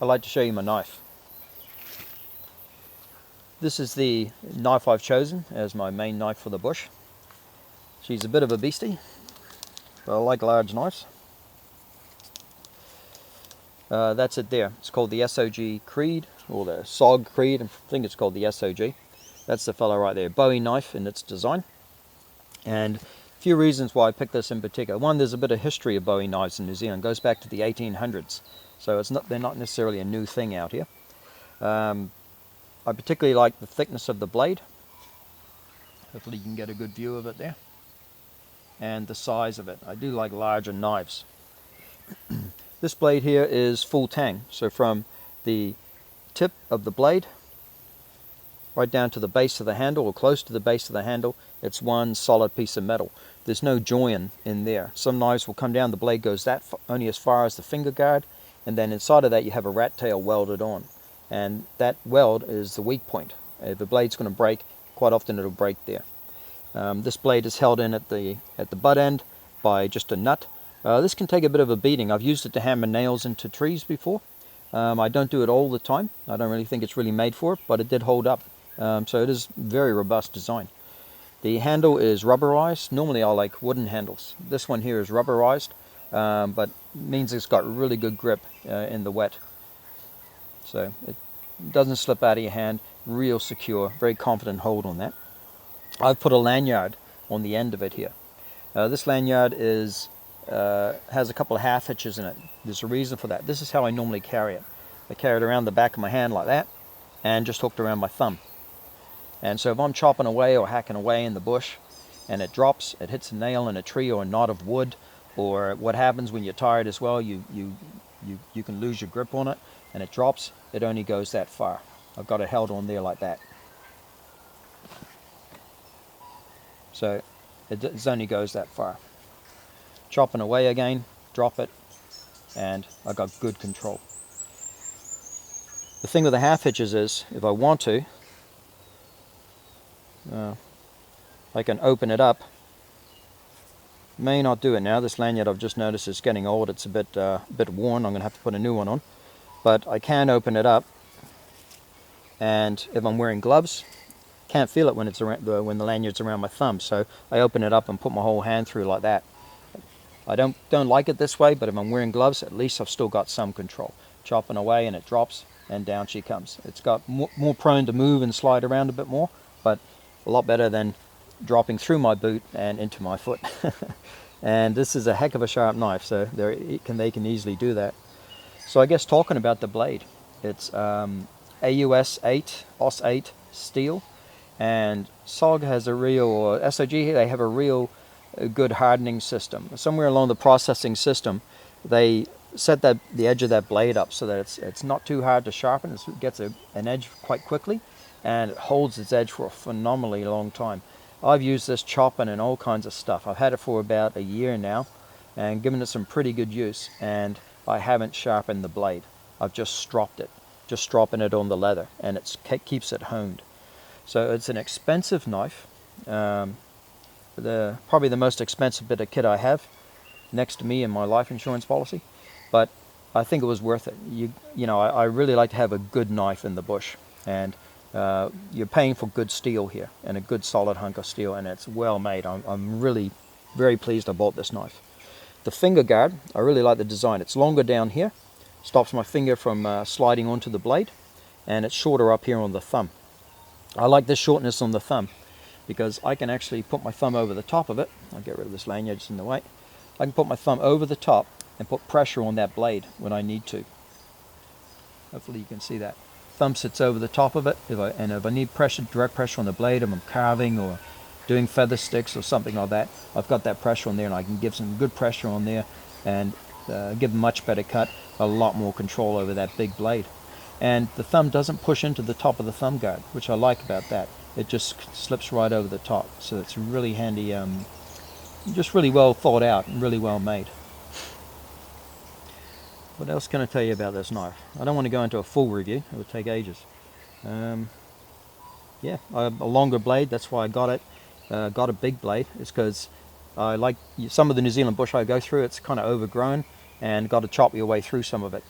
I'd like to show you my knife. This is the knife I've chosen as my main knife for the bush. She's a bit of a beastie, but I like large knives. That's it there. It's called the SOG Creed, or the SOG Creed. I think it's called the SOG. That's the fellow right there. Bowie knife in its design. And a few reasons why I picked this in particular. One, there's a bit of history of Bowie knives in New Zealand. It goes back to the 1800s. So they're not necessarily a new thing out here. I particularly like the thickness of the blade. Hopefully you can get a good view of it there. And the size of it. I do like larger knives. This blade here is full tang. So from the tip of the blade right down to the base of the handle, or close to the base of the handle, it's one solid piece of metal. There's no join in there. Some knives will come down, the blade goes only as far as the finger guard, and then inside of that you have a rat tail welded on. And that weld is the weak point. If the blade's going to break, quite often it'll break there. This blade is held in at the butt end by just a nut. This can take a bit of a beating. I've used it to hammer nails into trees before. I don't do it all the time. I don't really think it's really made for it, but it did hold up. So it is very robust design. The handle is rubberized. Normally I like wooden handles. This one here is rubberized, but means it's got really good grip in the wet. So it doesn't slip out of your hand. Real secure, very confident hold on that. I've put a lanyard on the end of it here. This lanyard has a couple of half hitches in it. There's a reason for that. This is how I normally carry it. I carry it around the back of my hand like that, and just hooked around my thumb. And so if I'm chopping away or hacking away in the bush and it drops, it hits a nail in a tree or a knot of wood, or what happens when you're tired as well, you can lose your grip on it and it drops, it only goes that far. I've got it held on there like that. So it only goes that far. Chopping away again, drop it, and I got good control. The thing with the half hitches is, if I want to, I can open it up. May not do it now. This lanyard I've just noticed is getting old. It's a bit worn. I'm going to have to put a new one on. But I can open it up, and if I'm wearing gloves, can't feel it when it's around, when the lanyard's around my thumb. So I open it up and put my whole hand through like that. I don't like it this way, but if I'm wearing gloves, at least I've still got some control. Chopping away and it drops, and down she comes. It's got more prone to move and slide around a bit more, but a lot better than dropping through my boot and into my foot. And this is a heck of a sharp knife, so they can easily do that. So I guess talking about the blade, it's AUS 8, OS 8 steel, and SOG has a real, or SOG, they have a real good hardening system. Somewhere along the processing system, they set the edge of that blade up so that it's not too hard to sharpen. It gets an edge quite quickly, and it holds its edge for a phenomenally long time. I've used this chopping and all kinds of stuff. I've had it for about a year now and given it some pretty good use, and I haven't sharpened the blade. I've just stropped it, just dropping it on the leather, and it keeps it honed. So it's an expensive knife. Probably the most expensive bit of kit I have next to me in my life insurance policy, but I think it was worth it. You know, I really like to have a good knife in the bush, and you're paying for good steel here, and a good solid hunk of steel, and it's well made. I'm really very pleased I bought this knife. The finger guard, I really like the design. It's longer down here, stops my finger from sliding onto the blade, and it's shorter up here on the thumb. I like this shortness on the thumb because I can actually put my thumb over the top of it. I'll get rid of this lanyard, it's in the way. I can put my thumb over the top and put pressure on that blade when I need to. Hopefully you can see that. Thumb sits over the top of it, if I need pressure, direct pressure on the blade, if I'm carving or doing feather sticks or something like that, I've got that pressure on there, and I can give some good pressure on there and give a much better cut, a lot more control over that big blade. And the thumb doesn't push into the top of the thumb guard, which I like about that. It just slips right over the top, so it's really handy, just really well thought out and really well made. What else can I tell you about this knife? I don't want to go into a full review, it would take ages. Yeah, a longer blade, that's why I got it. Got a big blade. It's because I like some of the New Zealand bush I go through, it's kind of overgrown and got to chop your way through some of it.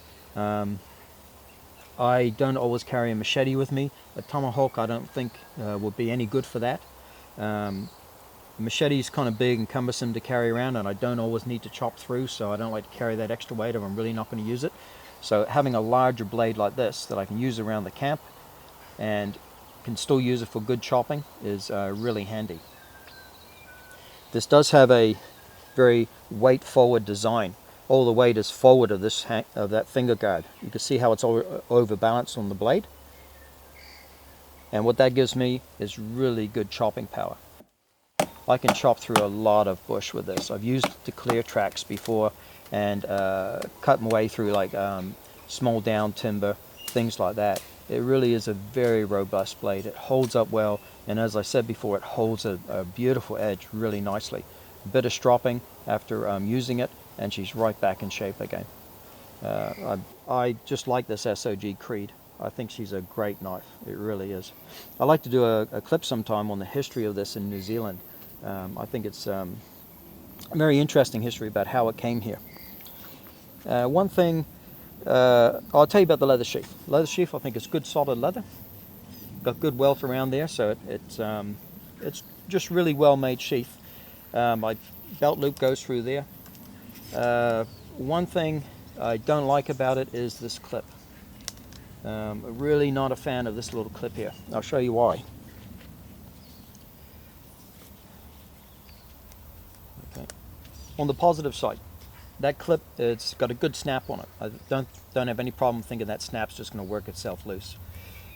I don't always carry a machete with me. A tomahawk I don't think would be any good for that. A machete is kind of big and cumbersome to carry around, and I don't always need to chop through, so I don't like to carry that extra weight if I'm really not going to use it. So having a larger blade like this that I can use around the camp and can still use it for good chopping is really handy. This does have a very weight forward design. All the weight is forward of this of that finger guard. You can see how it's overbalanced on the blade, and what that gives me is really good chopping power. I can chop through a lot of bush with this. I've used it to clear tracks before and cut my way through like small down timber, things like that. It really is a very robust blade. It holds up well, and as I said before, it holds a beautiful edge really nicely. A bit of stropping after using it, and she's right back in shape again. I just like this SOG Creed. I think she's a great knife. It really is. I'd like to do a clip sometime on the history of this in New Zealand. I think it's a very interesting history about how it came here. One thing, I'll tell you about the leather sheath. Leather sheath, I think it's good solid leather. Got good welt around there, so it's just really well made sheath. My belt loop goes through there. One thing I don't like about it is this clip. Really not a fan of this little clip here. I'll show you why. Okay. On the positive side, that clip, it's got a good snap on it. I don't have any problem thinking that snap's just going to work itself loose.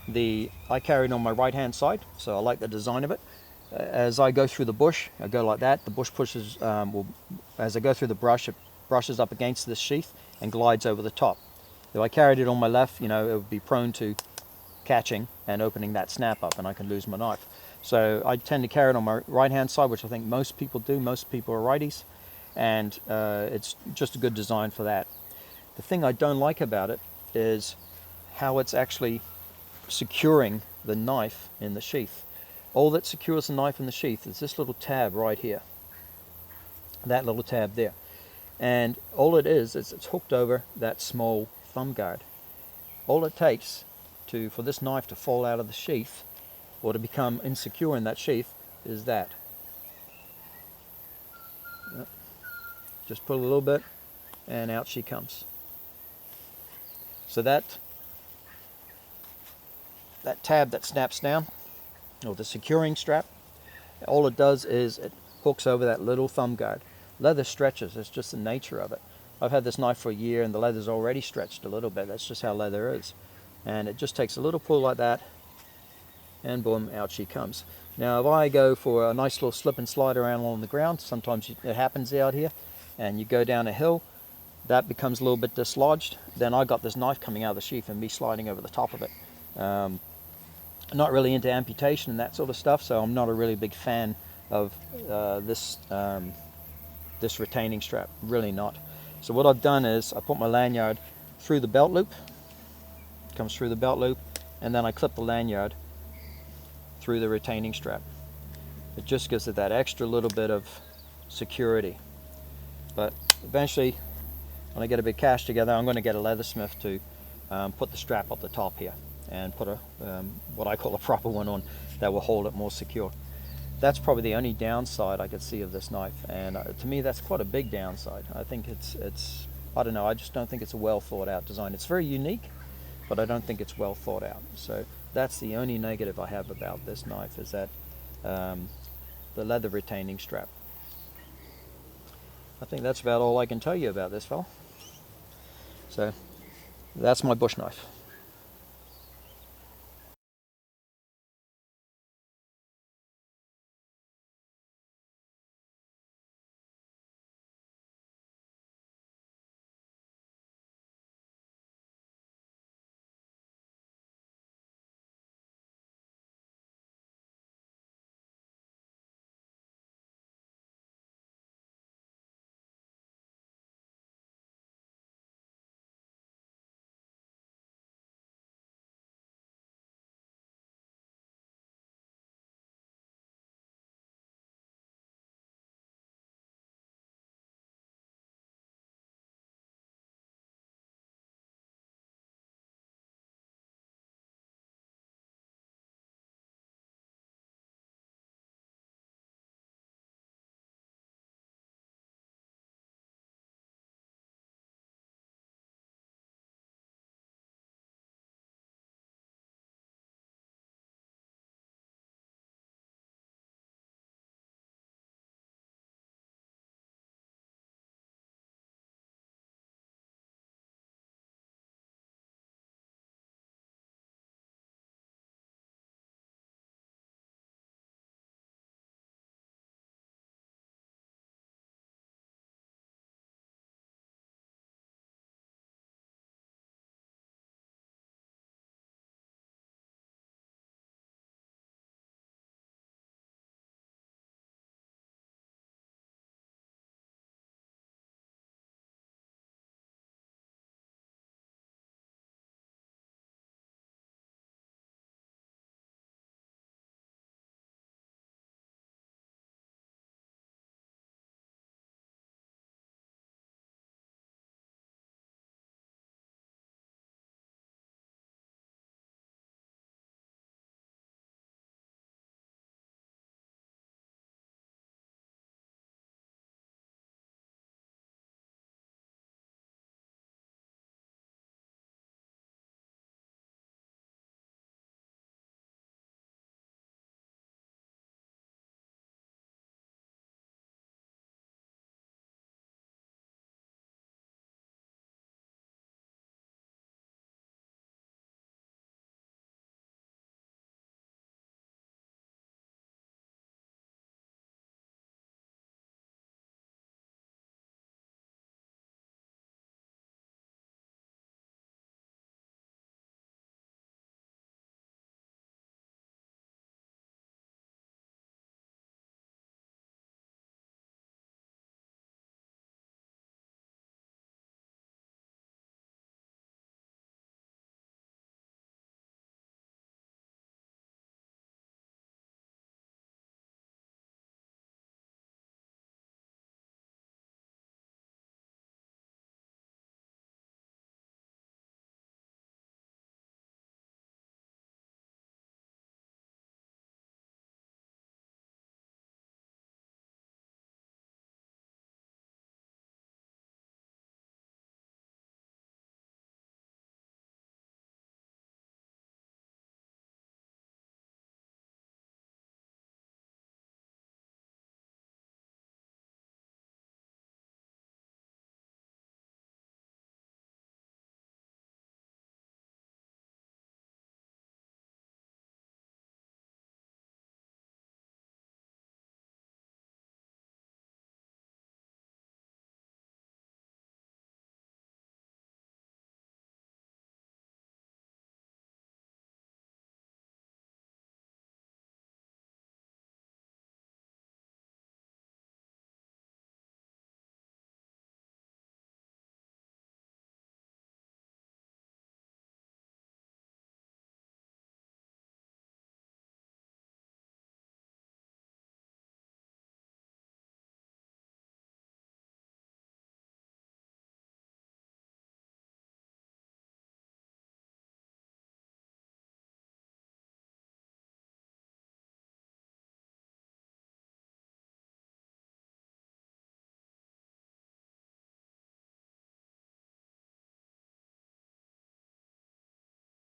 I carry it on my right hand side, so I like the design of it. As I go through the bush, I go like that. The bush pushes, as I go through the brush, it brushes up against this sheath and glides over the top. If I carried it on my left, it would be prone to catching and opening that snap up, and I can lose my knife. So I tend to carry it on my right hand side, which I think most people do. Most people are righties, and it's just a good design for that. The thing I don't like about it is how it's actually securing the knife in the sheath. All that secures the knife in the sheath is this little tab right here. That little tab there. And all it is it's hooked over that small thumb guard. All it takes for this knife to fall out of the sheath or to become insecure in that sheath is that. Yep. Just pull a little bit and out she comes. So that tab that snaps down, or the securing strap, all it does is it hooks over that little thumb guard. Leather stretches, it's just the nature of it. I've had this knife for a year and the leather's already stretched a little bit. That's just how leather is. And it just takes a little pull like that, and boom, out she comes. Now if I go for a nice little slip and slide around along the ground, sometimes it happens out here, and you go down a hill, that becomes a little bit dislodged, then I got this knife coming out of the sheath and me sliding over the top of it. Not really into amputation and that sort of stuff, so I'm not a really big fan of this retaining strap, really not. So what I've done is I put my lanyard through the belt loop, comes through the belt loop, and then I clip the lanyard through the retaining strap. It just gives it that extra little bit of security. But eventually, when I get a bit of cash together, I'm going to get a leathersmith to put the strap up the top here and put what I call a proper one on that will hold it more secure. That's probably the only downside I could see of this knife, and to me that's quite a big downside. I think it's I don't know, I just don't think it's a well thought out design. It's very unique, but I don't think it's well thought out. So that's the only negative I have about this knife, is that the leather retaining strap. I think that's about all I can tell you about this fella. So that's my bush knife.